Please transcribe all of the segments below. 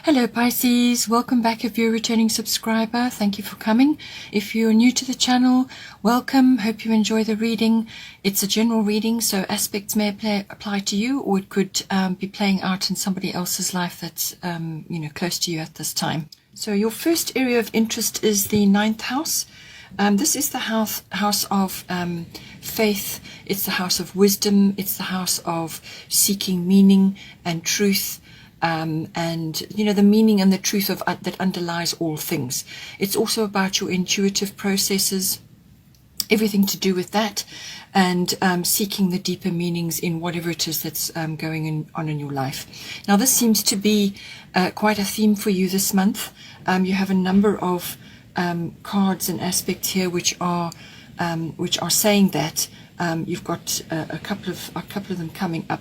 Hello Pisces, welcome back if you're a returning subscriber. Thank you for coming. If you're new to the channel, welcome. Hope you enjoy the reading. It's a general reading, so aspects may apply to you, or it could be playing out in somebody else's life that's close to you at this time. So your first area of interest is the ninth house. This is the house of faith. It's the house of wisdom. It's the house of seeking meaning and truth. And the meaning and the truth of that underlies all things. It's also about your intuitive processes, everything to do with that, and seeking the deeper meanings in whatever it is that's going on in your life. Now, this seems to be quite a theme for you this month. You have a number of cards and aspects here which are saying that. You've got a couple of them coming up,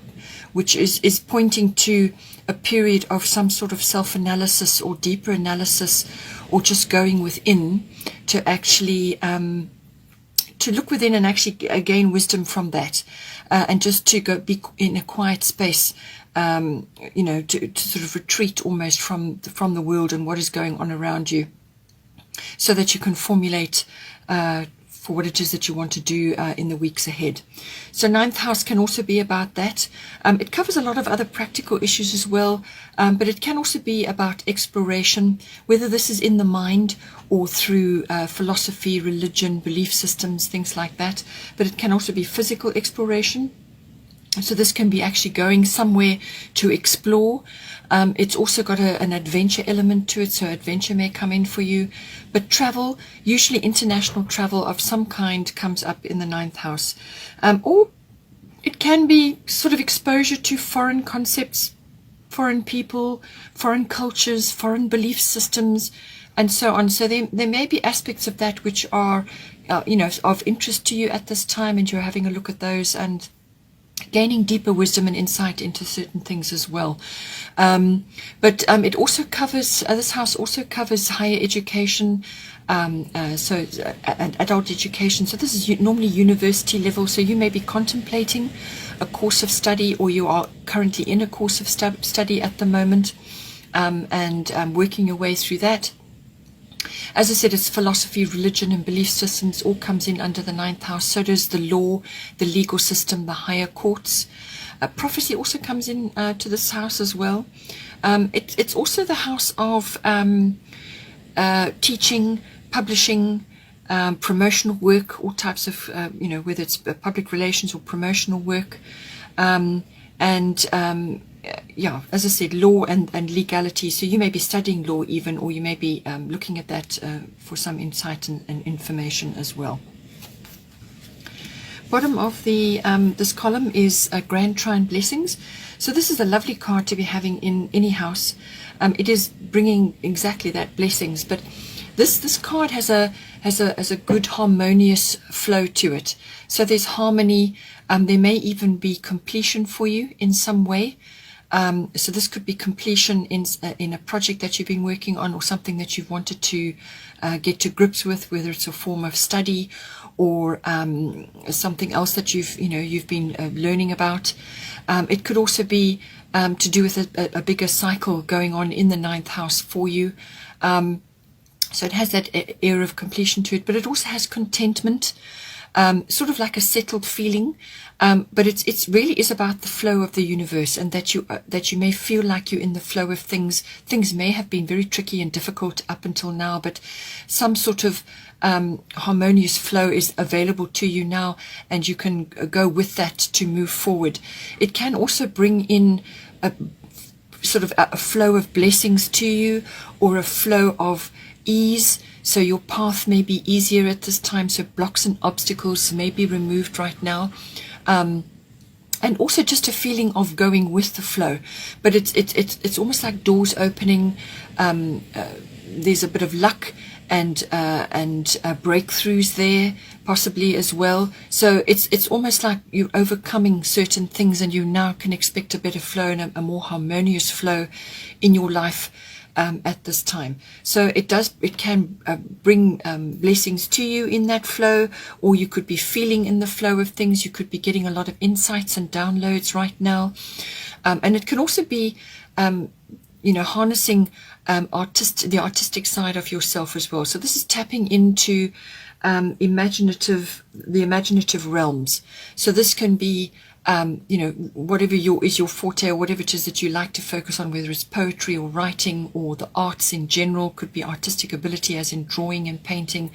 which is pointing to a period of some sort of self-analysis or deeper analysis, or just going within to actually to look within and actually gain wisdom from that, and just to go be in a quiet space, to sort of retreat almost from the world and what is going on around you, so that you can formulate for what it is that you want to do in the weeks ahead. So ninth house can also be about that. It covers a lot of other practical issues as well, but it can also be about exploration, whether this is in the mind or through philosophy, religion, belief systems, things like that. But it can also be physical exploration. So this can be actually going somewhere to explore. It's also got an adventure element to it, so adventure may come in for you. But travel, usually international travel of some kind, comes up in the ninth house. Or it can be sort of exposure to foreign concepts, foreign people, foreign cultures, foreign belief systems, and so on. So there may be aspects of that which are, of interest to you at this time, and you're having a look at those and gaining deeper wisdom and insight into certain things as well. But it also covers, this house also covers higher education, so adult education. So this is normally university level, so you may be contemplating a course of study, or you are currently in a course of study at the moment, and working your way through that. As I said, it's philosophy, religion, and belief systems all comes in under the ninth house. So does the law, the legal system, the higher courts. Prophecy also comes in to this house as well. It's also the house of teaching, publishing, promotional work, all types of, whether it's public relations or promotional work. As I said, law and legality. So you may be studying law even, or you may be looking at that for some insight and information as well. Bottom of the this column is Grand Trine Blessings. So this is a lovely card to be having in any house. It is bringing exactly that, blessings. But this card has a good harmonious flow to it. So there's harmony. There may even be completion for you in some way. So this could be completion in a project that you've been working on, or something that you've wanted to get to grips with, whether it's a form of study or something else that you've been learning about. It could also be to do with a bigger cycle going on in the ninth house for you. So it has that air of completion to it, but it also has contentment. Sort of like a settled feeling, but it's really is about the flow of the universe, and that you may feel like you're in the flow of things. Things may have been very tricky and difficult up until now, but some sort of harmonious flow is available to you now, and you can go with that to move forward. It can also bring in a sort of a flow of blessings to you, or a flow of ease. So your path may be easier at this time, so blocks and obstacles may be removed right now. And also just a feeling of going with the flow. But it's almost like doors opening. There's a bit of luck and breakthroughs there possibly as well. So it's almost like you're overcoming certain things, and you now can expect a better flow and a more harmonious flow in your life at this time. So it can bring blessings to you in that flow, or you could be feeling in the flow of things. You could be getting a lot of insights and downloads right now, and it can also be harnessing the artistic side of yourself as well. So this is tapping into the imaginative realms. So this can be whatever is your forte, or whatever it is that you like to focus on, whether it's poetry or writing or the arts in general. Could be artistic ability as in drawing and painting,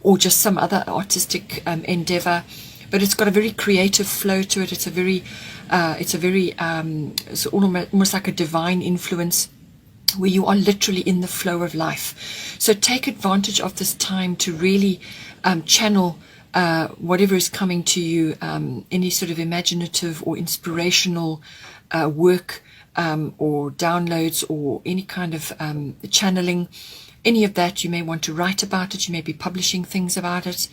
or just some other artistic endeavor. But it's got a very creative flow to it. It's almost like a divine influence, where you are literally in the flow of life. So take advantage of this time to really channel whatever is coming to you, any sort of imaginative or inspirational work, or downloads, or any kind of channeling. Any of that, you may want to write about it, you may be publishing things about it.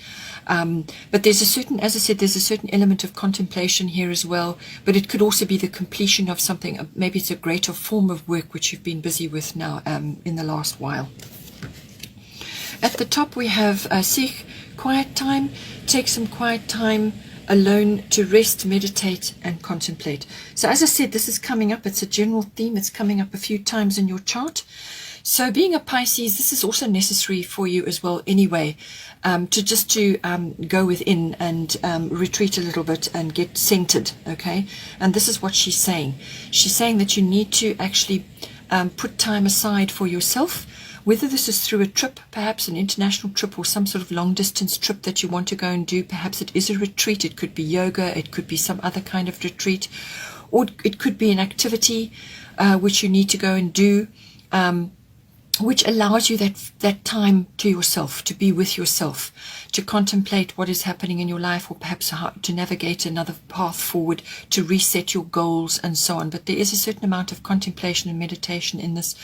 But there's a certain, as I said, there's a certain element of contemplation here as well. But it could also be the completion of something. Maybe it's a greater form of work which you've been busy with now in the last while. At the top we have Sikh, quiet time. Take some quiet time alone to rest, meditate, and contemplate. So as I said, this is coming up. It's a general theme. It's coming up a few times in your chart. So being a Pisces, this is also necessary for you as well anyway, to go within and retreat a little bit and get centered, okay? And this is what she's saying. She's saying that you need to actually put time aside for yourself, whether this is through a trip, perhaps an international trip, or some sort of long distance trip that you want to go and do. Perhaps it is a retreat. It could be yoga. It could be some other kind of retreat, or it could be an activity which you need to go and do, which allows you that time to yourself, to be with yourself, to contemplate what is happening in your life, or perhaps how to navigate another path forward, to reset your goals and so on. But there is a certain amount of contemplation and meditation in this.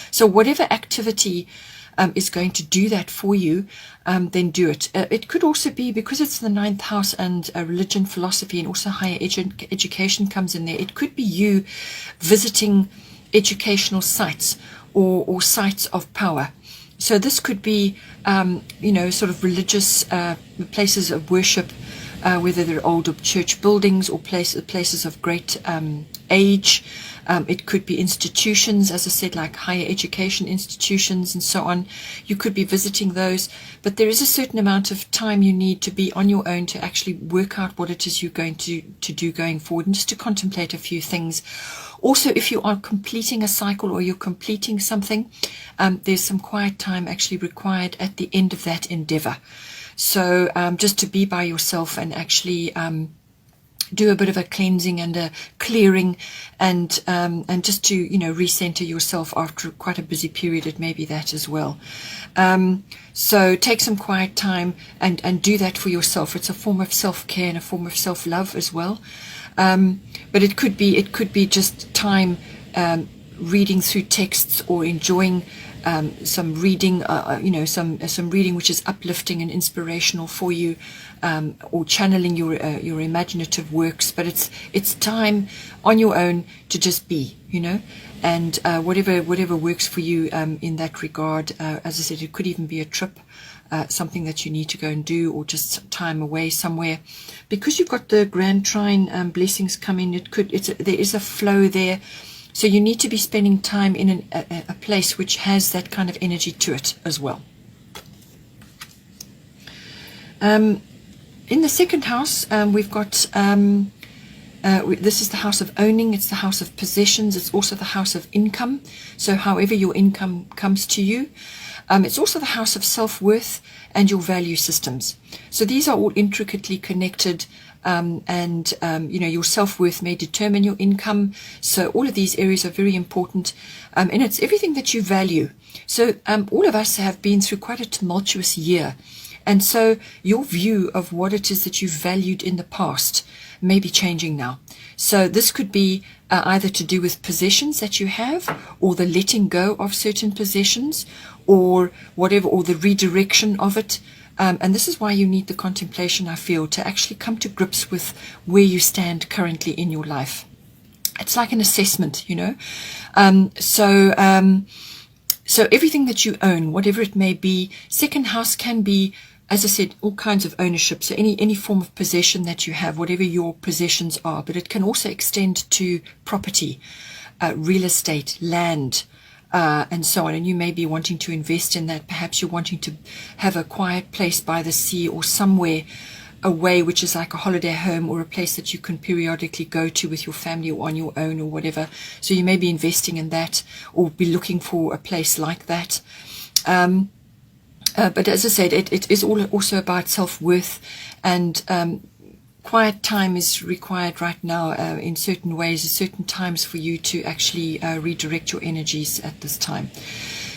So whatever activity is going to do that for you, then do it. It could also be, because it's the 9th house and religion, philosophy, and also higher education comes in there, it could be you visiting educational sites, or sites of power. So this could be, sort of religious places of worship, whether they're older church buildings or places of great age. It could be institutions, as I said, like higher education institutions and so on. You could be visiting those, but there is a certain amount of time you need to be on your own to actually work out what it is you're going to do going forward, and just to contemplate a few things. Also, if you are completing a cycle or you're completing something, there's some quiet time actually required at the end of that endeavor. So just to be by yourself and actually do a bit of a cleansing and a clearing, and just to recenter yourself after quite a busy period. It may be that as well. So take some quiet time and do that for yourself. It's a form of self-care and a form of self-love as well. But it could be just time reading through texts, or enjoying some reading, some reading which is uplifting and inspirational for you, or channeling your imaginative works. But it's time on your own to just be, and whatever works for you in that regard. As I said, it could even be a trip, something that you need to go and do, or just time away somewhere. Because you've got the Grand Trine blessings coming, there is a flow there. So you need to be spending time in a place which has that kind of energy to it as well. In the second house, we've got, this is the house of owning. It's the house of possessions. It's also the house of income. So however your income comes to you. It's also the house of self-worth and your value systems. So these are all intricately connected, and your self-worth may determine your income. So all of these areas are very important, and it's everything that you value. So all of us have been through quite a tumultuous year, and so your view of what it is that you've valued in the past may be changing now. So this could be either to do with possessions that you have, or the letting go of certain possessions, or whatever, or the redirection of it. And this is why you need the contemplation, I feel, to actually come to grips with where you stand currently in your life. It's like an assessment, So everything that you own, whatever it may be, second house can be, as I said, all kinds of ownership. So any form of possession that you have, whatever your possessions are, but it can also extend to property. real estate, land, and so on, and you may be wanting to invest in that. Perhaps you're wanting to have a quiet place by the sea or somewhere away, which is like a holiday home or a place that you can periodically go to with your family or on your own or whatever. So you may be investing in that or be looking for a place like that. But as I said, it is also about self-worth, and quiet time is required right now in certain ways, at certain times, for you to actually redirect your energies at this time.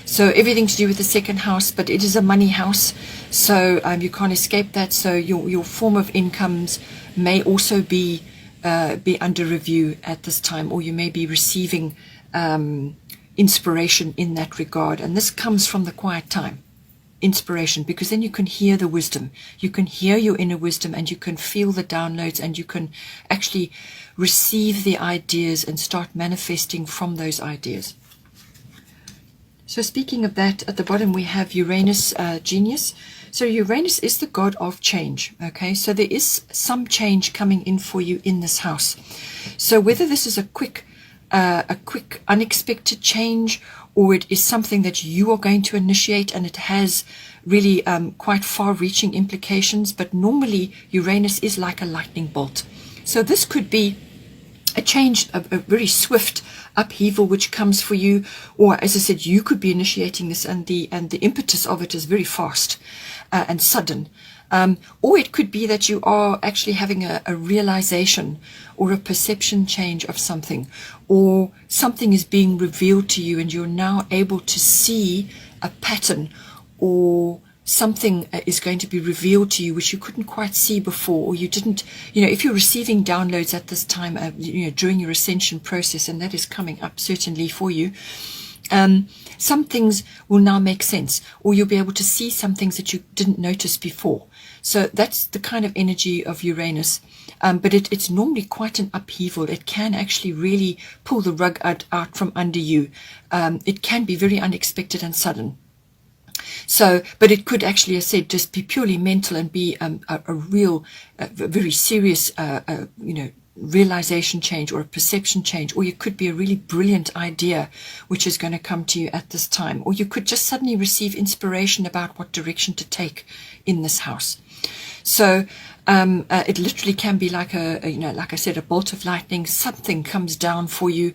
So everything to do with the second house, but it is a money house, so you can't escape that. So your form of incomes may also be under review at this time, or you may be receiving inspiration in that regard. And this comes from the quiet time. Inspiration, because then you can hear the wisdom, you can hear your inner wisdom, and you can feel the downloads, and you can actually receive the ideas and start manifesting from those ideas. So speaking of that, at the bottom we have Uranus, genius. So Uranus is the god of change. Okay, so there is some change coming in for you in this house. So whether this is a quick unexpected change, or it is something that you are going to initiate, and it has really quite far-reaching implications, but normally Uranus is like a lightning bolt. So this could be a change, a very swift upheaval which comes for you, or as I said, you could be initiating this, and the impetus of it is very fast and sudden. Or it could be that you are actually having a realization or a perception change of something, or something is being revealed to you and you're now able to see a pattern, or something is going to be revealed to you which you couldn't quite see before, or you didn't, if you're receiving downloads at this time, during your ascension process, and that is coming up certainly for you, some things will now make sense, or you'll be able to see some things that you didn't notice before. So that's the kind of energy of Uranus. But it's normally quite an upheaval. It can actually really pull the rug out from under you. It can be very unexpected and sudden. So, but it could actually, as I said, just be purely mental and be a real, very serious, realization change or a perception change, or you could be a really brilliant idea which is going to come to you at this time, or you could just suddenly receive inspiration about what direction to take in this house. So it literally can be like like I said, a bolt of lightning. Something comes down for you,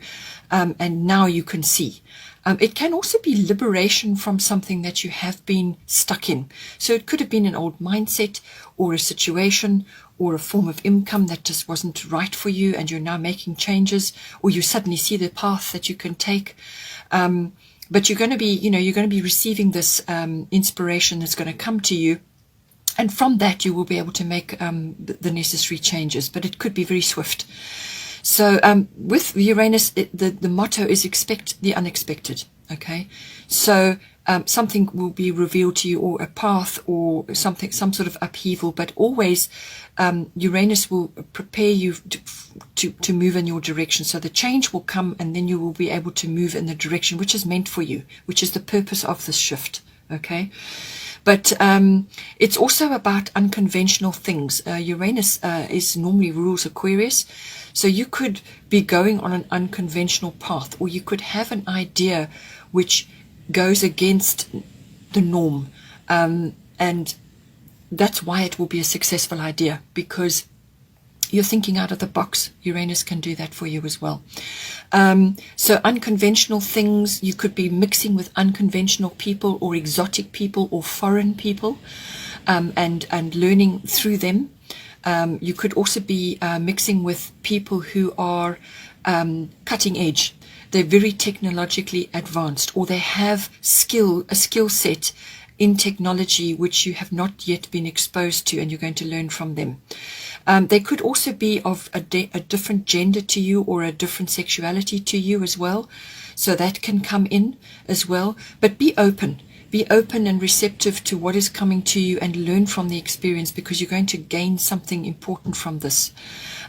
and now you can see. It can also be liberation from something that you have been stuck in. So it could have been an old mindset, or a situation, or a form of income that just wasn't right for you, and you're now making changes, or you suddenly see the path that you can take. But you're going to be, you're going to be receiving this inspiration that's going to come to you. And from that, you will be able to make the necessary changes. But it could be very swift. So with Uranus, the motto is expect the unexpected. Okay, so something will be revealed to you, or a path, or something, some sort of upheaval. But always, Uranus will prepare you to move in your direction. So the change will come, and then you will be able to move in the direction which is meant for you, which is the purpose of this shift. Okay. But it's also about unconventional things. Uranus is normally rules Aquarius. So you could be going on an unconventional path, or you could have an idea which goes against the norm. And that's why it will be a successful idea, because you're thinking out of the box. Uranus can do that for you as well. So unconventional things, you could be mixing with unconventional people, or exotic people, or foreign people, and learning through them. You could also be mixing with people who are cutting edge. They're very technologically advanced, or they have a skill set in technology which you have not yet been exposed to, and you're going to learn from them. They could also be of a different gender to you, or a different sexuality to you as well. So that can come in as well. But be open. Be open and receptive to what is coming to you, and learn from the experience, because you're going to gain something important from this.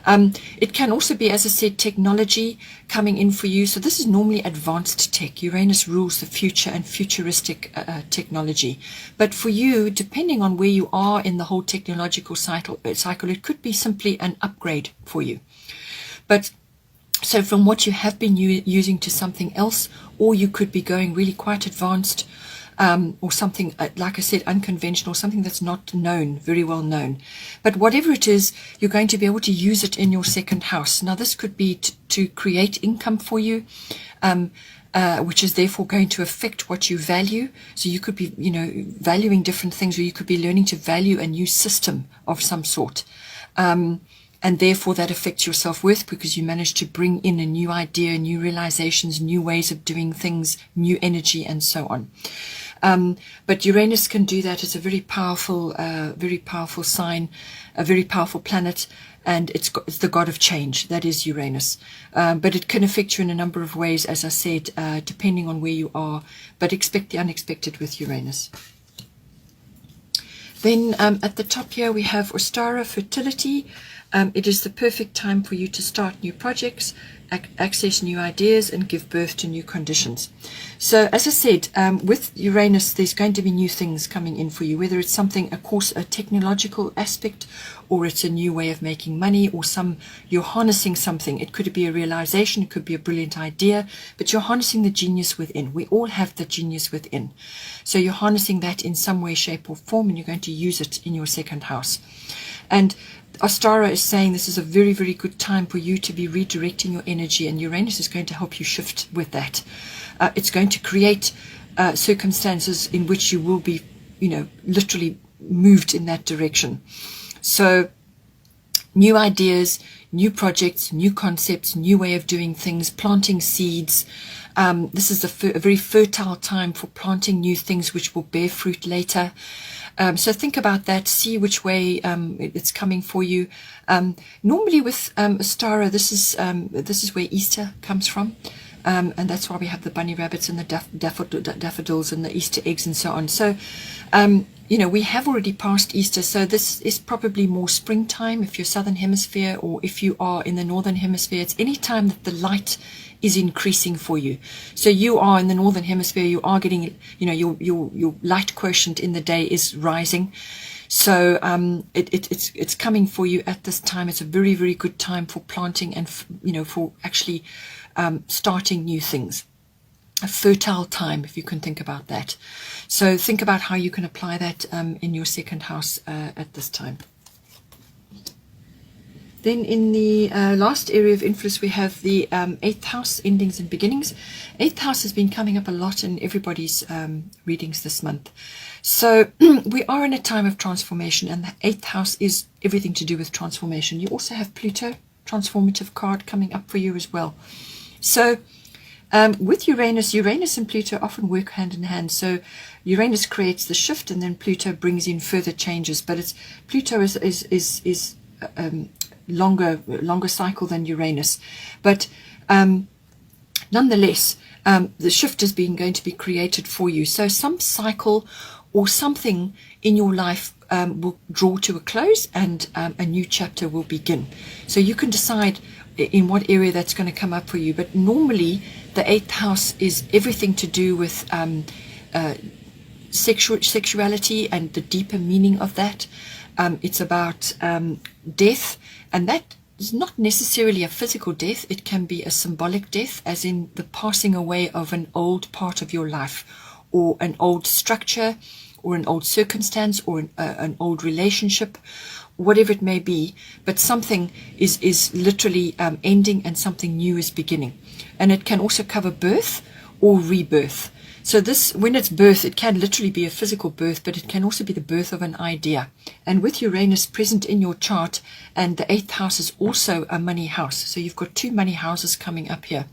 It can also be, as I said, technology coming in for you. So this is normally advanced tech. Uranus rules the future and futuristic technology. But for you, depending on where you are in the whole technological cycle, it could be simply an upgrade for you. But So from what you have been using to something else, or you could be going really quite advanced, or something, like I said, unconventional, something that's not known, very well known. But whatever it is, you're going to be able to use it in your second house. Now, this could be to create income for you, which is therefore going to affect what you value. So you could be, valuing different things, or you could be learning to value a new system of some sort. And therefore that affects your self-worth, because you manage to bring in a new idea, new realizations, new ways of doing things, new energy, and so on. But Uranus can do that. It's a very powerful sign, a very powerful planet, and it's the god of change. That is Uranus. But it can affect you in a number of ways, as I said, depending on where you are. But expect the unexpected with Uranus. Then at the top here we have Ostara, fertility. It is the perfect time for you to start new projects, access new ideas, and give birth to new conditions. So as I said, with Uranus, there's going to be new things coming in for you, whether it's something, of course, a technological aspect, or it's a new way of making money, or you're harnessing something. It could be a realization, it could be a brilliant idea, but you're harnessing the genius within. We all have the genius within. So you're harnessing that in some way, shape, or form, and you're going to use it in your second house. And Ostara is saying this is a very, very good time for you to be redirecting your energy, and Uranus is going to help you shift with that. It's going to create circumstances in which you will be, literally moved in that direction. So new ideas, new projects, new concepts, new way of doing things, planting seeds. This is a very fertile time for planting new things which will bear fruit later. So think about that, see which way it's coming for you. Normally with Ostara, this is where Easter comes from. And that's why we have the bunny rabbits and the daffodils and the Easter eggs and so on. So, we have already passed Easter, so this is probably more springtime if you're southern hemisphere, or if you are in the northern hemisphere, it's any time that the light is increasing for you. So you are in the northern hemisphere, you are getting, your light quotient in the day is rising. So it's coming for you at this time. It's a very, very good time for planting and, for actually starting new things. A fertile time, if you can think about that. So think about how you can apply that in your second house at this time. Then in the last area of influence, we have the 8th house, endings and beginnings. 8th house has been coming up a lot in everybody's readings this month. So we are in a time of transformation, and the 8th house is everything to do with transformation. You also have Pluto, transformative card, coming up for you as well. So with Uranus and Pluto often work hand in hand. So Uranus creates the shift, and then Pluto brings in further changes. But Pluto is longer cycle than Uranus, but nonetheless, the shift is going to be created for you. So some cycle or something in your life will draw to a close, and a new chapter will begin. So you can decide in what area that's going to come up for you. But normally the 8th house is everything to do with sexuality and the deeper meaning of that. It's about death, and that is not necessarily a physical death. It can be a symbolic death, as in the passing away of an old part of your life, or an old structure, or an old circumstance, or an old relationship, whatever it may be. But something is literally ending, and something new is beginning. And it can also cover birth or rebirth. So this, when it's birth, it can literally be a physical birth, but it can also be the birth of an idea. And with Uranus present in your chart, and the 8th house is also a money house. So you've got 2 money houses coming up here.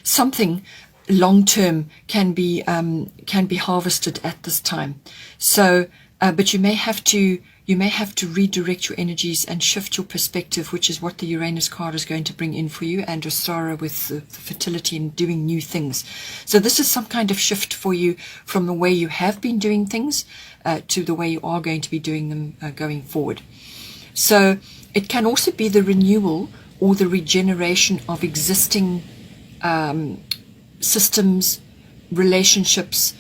Something long-term can be harvested at this time. So, but you may have to redirect your energies and shift your perspective, which is what the Uranus card is going to bring in for you, and Ostara with the fertility and doing new things. So this is some kind of shift for you from the way you have been doing things to the way you are going to be doing them going forward. So it can also be the renewal or the regeneration of existing systems, relationships,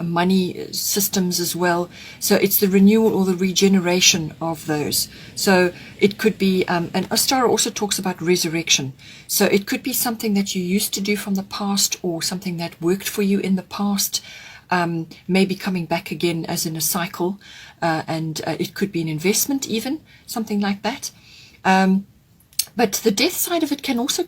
money systems as well. So it's the renewal or the regeneration of those. So it could be, and Astara also talks about resurrection. So it could be something that you used to do from the past, or something that worked for you in the past, maybe coming back again as in a cycle, and it could be an investment even, something like that. But the death side of it can also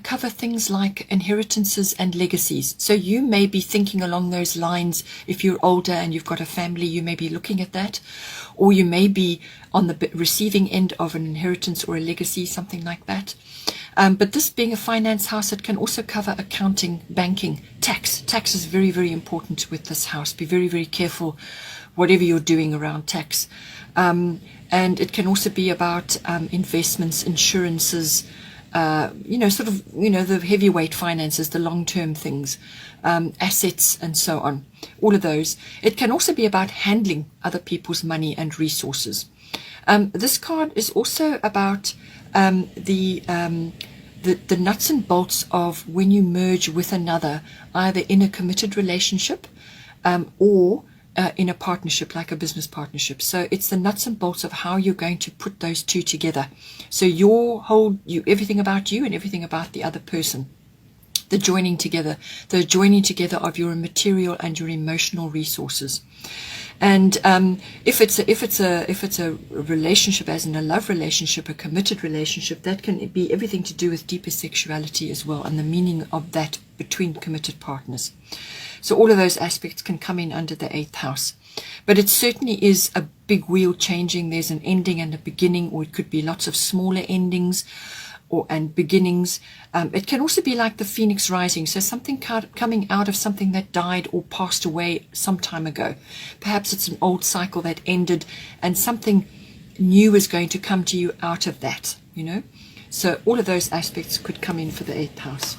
cover things like inheritances and legacies. So you may be thinking along those lines. If you're older and you've got a family, you may be looking at that, or you may be on the receiving end of an inheritance or a legacy, something like that. But this being a finance house, it can also cover accounting, banking, tax. Tax is very, very important with this house. Be very, very careful whatever you're doing around tax. And it can also be about investments, insurances, sort of, the heavyweight finances, the long-term things, assets and so on, all of those. It can also be about handling other people's money and resources. This card is also about the nuts and bolts of when you merge with another, either in a committed relationship or in a partnership, like a business partnership. So it's the nuts and bolts of how you're going to put those two together. So everything about you and everything about the other person. The joining together of your material and your emotional resources. And if it's a relationship, as in a love relationship, a committed relationship, that can be everything to do with deeper sexuality as well, and the meaning of that between committed partners. So all of those aspects can come in under the 8th house. But it certainly is a big wheel changing. There's an ending and a beginning, or it could be lots of smaller endings and beginnings. It can also be like the phoenix rising, so something coming out of something that died or passed away some time ago. Perhaps it's an old cycle that ended, and something new is going to come to you out of that, So all of those aspects could come in for the 8th house.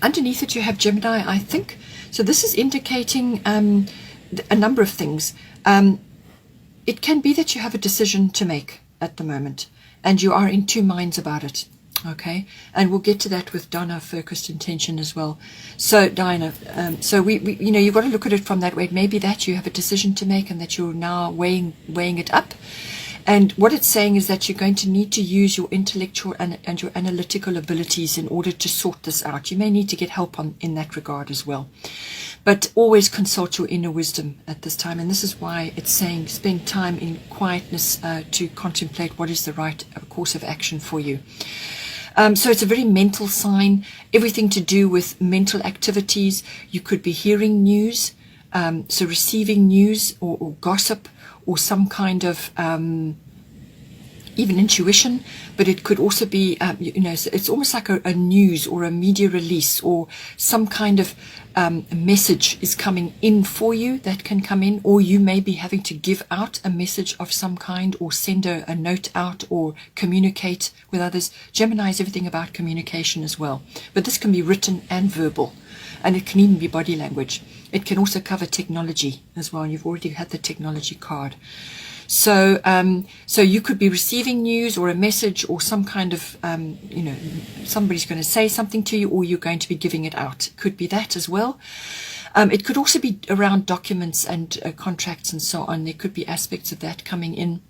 Underneath it you have Gemini, I think. So this is indicating a number of things. It can be that you have a decision to make at the moment, and you are in two minds about it. Okay, and we'll get to that with Donna, focused intention as well. So Diana, so we you've got to look at it from that way. It may be that you have a decision to make and that you're now weighing it up. And what it's saying is that you're going to need to use your intellectual and your analytical abilities in order to sort this out. You may need to get help in that regard as well. But always consult your inner wisdom at this time. And this is why it's saying spend time in quietness to contemplate what is the right course of action for you. So it's a very mental sign, everything to do with mental activities. You could be hearing news, so receiving news or gossip, or some kind of even intuition, but it could also be, so it's almost like a news or a media release, or some kind of message is coming in for you that can come in, or you may be having to give out a message of some kind, or send a note out, or communicate with others. Gemini is everything about communication as well, but this can be written and verbal, and it can even be body language. It can also cover technology as well. You've already had the technology card. So so you could be receiving news or a message, or some kind of, somebody's going to say something to you, or you're going to be giving it out. It could be that as well. It could also be around documents and contracts and so on. There could be aspects of that coming in.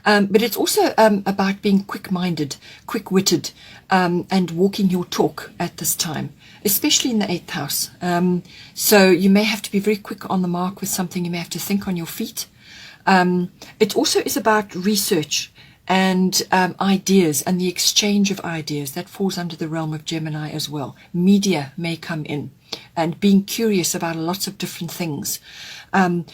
But it's also about being quick-minded, quick-witted, and walking your talk at this time, especially in the 8th house. So you may have to be very quick on the mark with something. You may have to think on your feet. It also is about research and ideas and the exchange of ideas. That falls under the realm of Gemini as well. Media may come in, and being curious about lots of different things.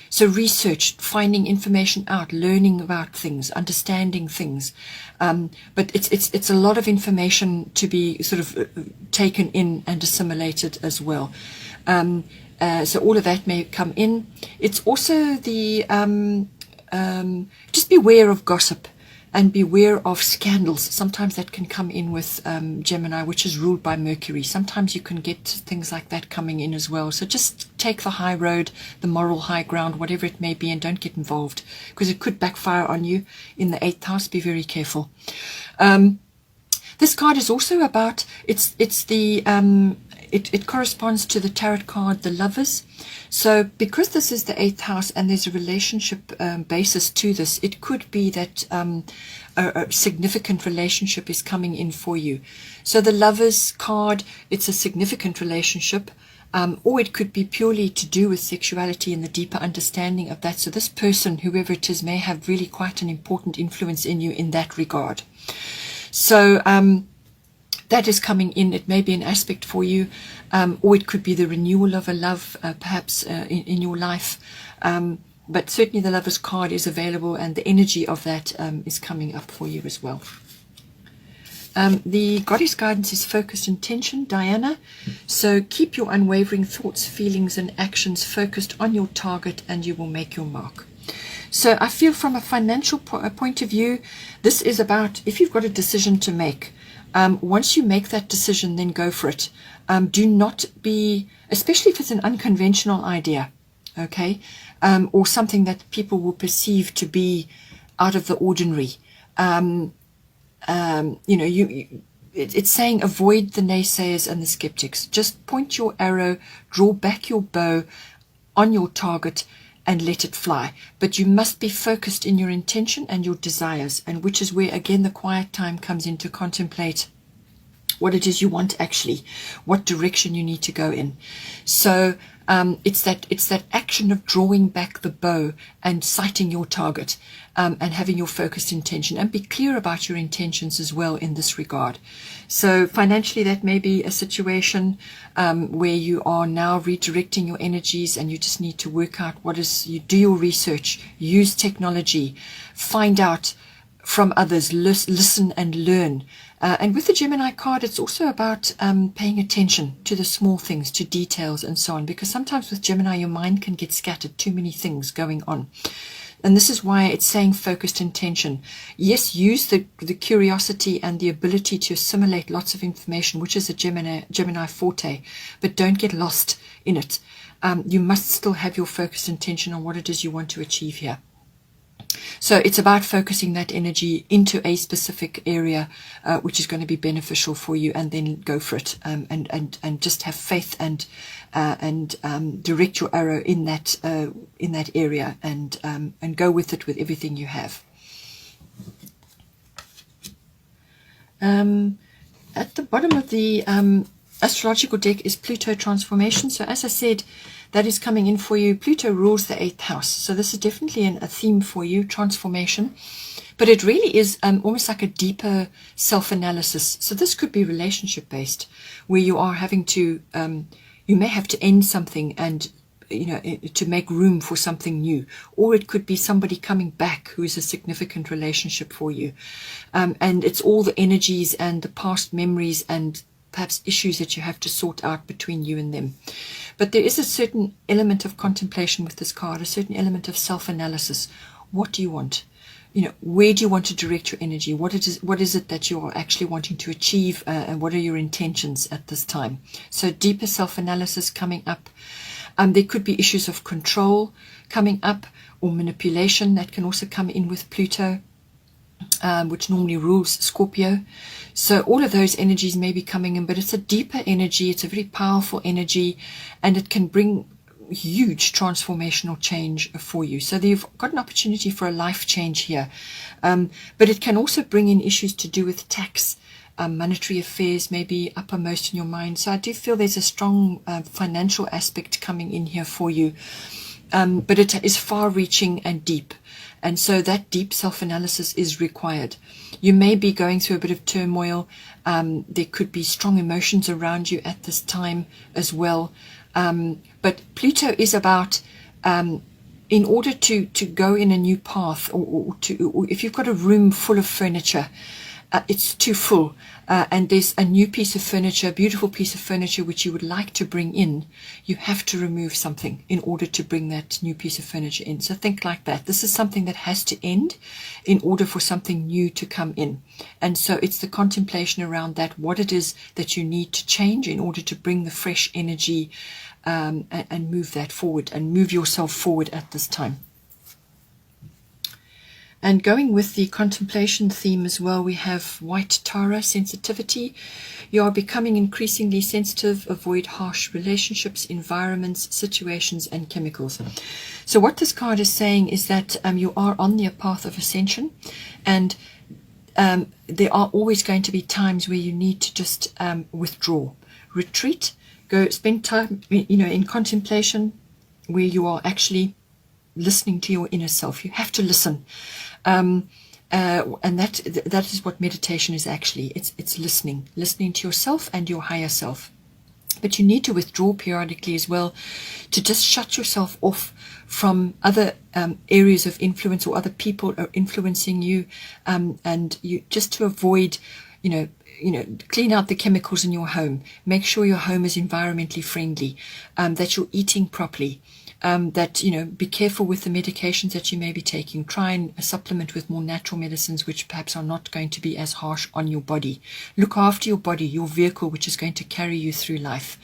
So research, finding information out, learning about things, understanding things. But it's a lot of information to be sort of taken in and assimilated as well. So all of that may come in. It's also the just beware of gossip and beware of scandals. Sometimes that can come in with Gemini, which is ruled by Mercury. Sometimes you can get things like that coming in as well. So just take the high road, the moral high ground, whatever it may be, and don't get involved, because it could backfire on you in the 8th house. Be very careful. This card is also about, it's the it corresponds to the tarot card, the Lovers. So because this is the 8th house and there's a relationship basis to this, it could be that a significant relationship is coming in for you. So the Lovers card, it's a significant relationship, or it could be purely to do with sexuality and the deeper understanding of that. So this person, whoever it is, may have really quite an important influence in you in that regard. So that is coming in. It may be an aspect for you, or it could be the renewal of a love, perhaps in your life. But certainly the Lover's card is available, and the energy of that is coming up for you as well. The Goddess guidance is focused intention, Diana. So keep your unwavering thoughts, feelings, and actions focused on your target, and you will make your mark. So I feel from a financial point of view, this is about, if you've got a decision to make, once you make that decision, then go for it. Do not be, especially if it's an unconventional idea, okay, or something that people will perceive to be out of the ordinary. It's saying avoid the naysayers and the skeptics. Just point your arrow, draw back your bow on your target, and let it fly. But you must be focused in your intention and your desires, and which is where again the quiet time comes in to contemplate what it is you want, actually, what direction you need to go in. So it's that action of drawing back the bow and sighting your target, and having your focused intention, and be clear about your intentions as well in this regard. So financially, that may be a situation where you are now redirecting your energies, and you just need to work out you do your research, use technology, find out from others, listen and learn. And with the Gemini card, it's also about paying attention to the small things, to details and so on, because sometimes with Gemini, your mind can get scattered, too many things going on. And this is why it's saying focused intention. Yes, use the curiosity and the ability to assimilate lots of information, which is a Gemini forte, but don't get lost in it. You must still have your focused intention on what it is you want to achieve here. So it's about focusing that energy into a specific area, which is going to be beneficial for you, and then go for it, and just have faith and direct your arrow in that area, and go with it with everything you have. At the bottom of the astrological deck is Pluto transformation. So as I said, that is coming in for you. Pluto rules the 8th house. So this is definitely a theme for you, transformation. But it really is almost like a deeper self-analysis. So this could be relationship-based, where you are having to, you may have to end something and, to make room for something new. Or it could be somebody coming back who is a significant relationship for you. And it's all the energies and the past memories and perhaps issues that you have to sort out between you and them. But there is a certain element of contemplation with this card, a certain element of self-analysis. What do you want? Where do you want to direct your energy? What is it that you are actually wanting to achieve, and what are your intentions at this time? So deeper self-analysis coming up. There could be issues of control coming up, or manipulation that can also come in with Pluto, which normally rules Scorpio. So all of those energies may be coming in, but it's a deeper energy. It's a very powerful energy, and it can bring huge transformational change for you. So you've got an opportunity for a life change here. But it can also bring in issues to do with tax. Monetary affairs may be uppermost in your mind. So I do feel there's a strong financial aspect coming in here for you. But it is far-reaching and deep. And so that deep self-analysis is required. You may be going through a bit of turmoil. There could be strong emotions around you at this time as well. But Pluto is about, in order to go in a new path, or if you've got a room full of furniture, it's too full, and there's a new piece of furniture, a beautiful piece of furniture which you would like to bring in, you have to remove something in order to bring that new piece of furniture in. So think like that. This is something that has to end in order for something new to come in. And so it's the contemplation around that, what it is that you need to change in order to bring the fresh energy, and move that forward, and move yourself forward at this time. And going with the contemplation theme as well, we have White Tara, sensitivity. You are becoming increasingly sensitive. Avoid harsh relationships, environments, situations, and chemicals. So what this card is saying is that you are on the path of ascension, and there are always going to be times where you need to just withdraw, retreat, go spend time, in contemplation, where you are actually listening to your inner self. You have to listen, and that is what meditation is actually. It's listening to yourself and your higher self. But you need to withdraw periodically as well, to just shut yourself off from other areas of influence, or other people are influencing you, and you just to avoid, clean out the chemicals in your home. Make sure your home is environmentally friendly, that you're eating properly, that, be careful with the medications that you may be taking. Try and supplement with more natural medicines, which perhaps are not going to be as harsh on your body. Look after your body, your vehicle, which is going to carry you through life.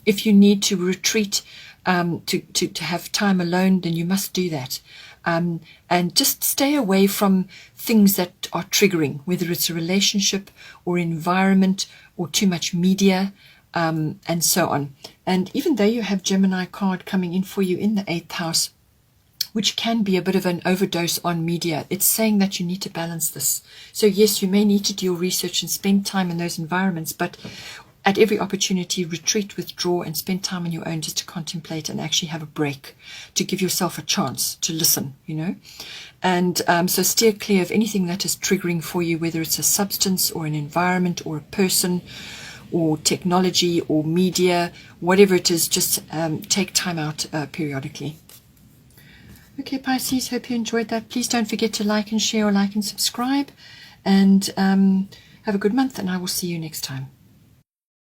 If you need to retreat, to have time alone, then you must do that. And just stay away from things that are triggering, whether it's a relationship or environment or too much media, and so on. And even though you have Gemini card coming in for you in the 8th house, which can be a bit of an overdose on media, it's saying that you need to balance this. So yes, you may need to do your research and spend time in those environments, but at every opportunity, retreat, withdraw, and spend time on your own just to contemplate and actually have a break, to give yourself a chance to listen, And so steer clear of anything that is triggering for you, whether it's a substance or an environment or a person or technology or media, whatever it is, just take time out periodically. Okay, Pisces, hope you enjoyed that. Please don't forget to like and share, or like and subscribe. And have a good month, and I will see you next time.